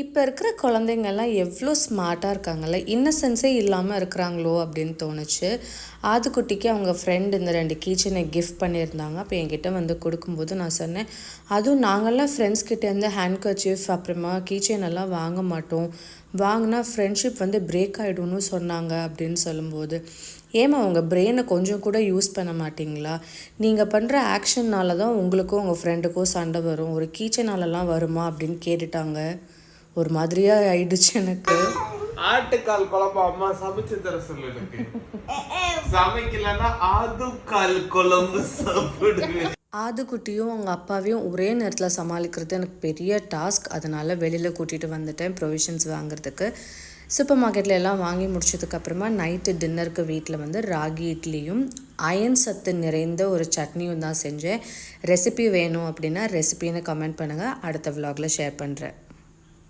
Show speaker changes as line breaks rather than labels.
இப்போ இருக்கிற குழந்தைங்கள்லாம் எவ்வளோ ஸ்மார்ட்டாக இருக்காங்கல்ல, இன்னசென்ஸே இல்லாமல் இருக்கிறாங்களோ அப்படின்னு தோணுச்சு. ஆதுக்குட்டிக்கு அவங்க ஃப்ரெண்ட் இந்த 2 கீச்சனை கிஃப்ட் பண்ணியிருந்தாங்க. அப்போ என்கிட்ட வந்து கொடுக்கும்போது நான் சொன்னேன், அதுவும் நாங்கள்லாம் ஃப்ரெண்ட்ஸ் கிட்டேருந்து ஹேண்ட் கர்ச்சீஃப் அப்புறமா கீச்செயின் எல்லாம் வாங்க மாட்டோம், வாங்கினா ஃப்ரெண்ட்ஷிப் வந்து பிரேக் ஆகிடும்னு சொன்னாங்க அப்படின்னு சொல்லும்போது, ஏமா உங்கள் பிரெயினை கொஞ்சம் கூட யூஸ் பண்ண மாட்டிங்களா? நீங்கள் பண்ணுற ஆக்ஷன்னால தான் உங்களுக்கும் உங்கள் ஃப்ரெண்டுக்கும் சண்டை வரும், ஒரு கீச்சனாலலாம் வருமா அப்படின்னு கேட்டுட்டாங்க. ஒரு மாதிரியா ஆயிடுச்சு எனக்கு.
ஆட்டுக்கால் குழம்பு அம்மா சமைச்சு தர சொல்லு. எனக்கு சமைக்கலன்னா ஆட்டுக்கால் குழம்பு சாப்பிடுவேன்.
ஆதுக்குட்டியும் அவங்க அப்பாவையும் ஒரே நேரத்தில் சமாளிக்கிறது எனக்கு பெரிய டாஸ்க். அதனால் வெளியில் கூட்டிகிட்டு வந்துட்டேன் ப்ரொவிஷன்ஸ் வாங்குறதுக்கு. சூப்பர் மார்க்கெட்டில் எல்லாம் வாங்கி முடிச்சதுக்கப்புறமா நைட்டு டின்னருக்கு வீட்டில் வந்து ராகி இட்லியும் அயன் சத்து நிறைந்த ஒரு சட்னியும் தான் செஞ்சேன். ரெசிபி வேணும் அப்படின்னா ரெசிபின்னு கமெண்ட் பண்ணுங்கள், அடுத்த விலாகில் ஷேர் பண்ணுறேன்.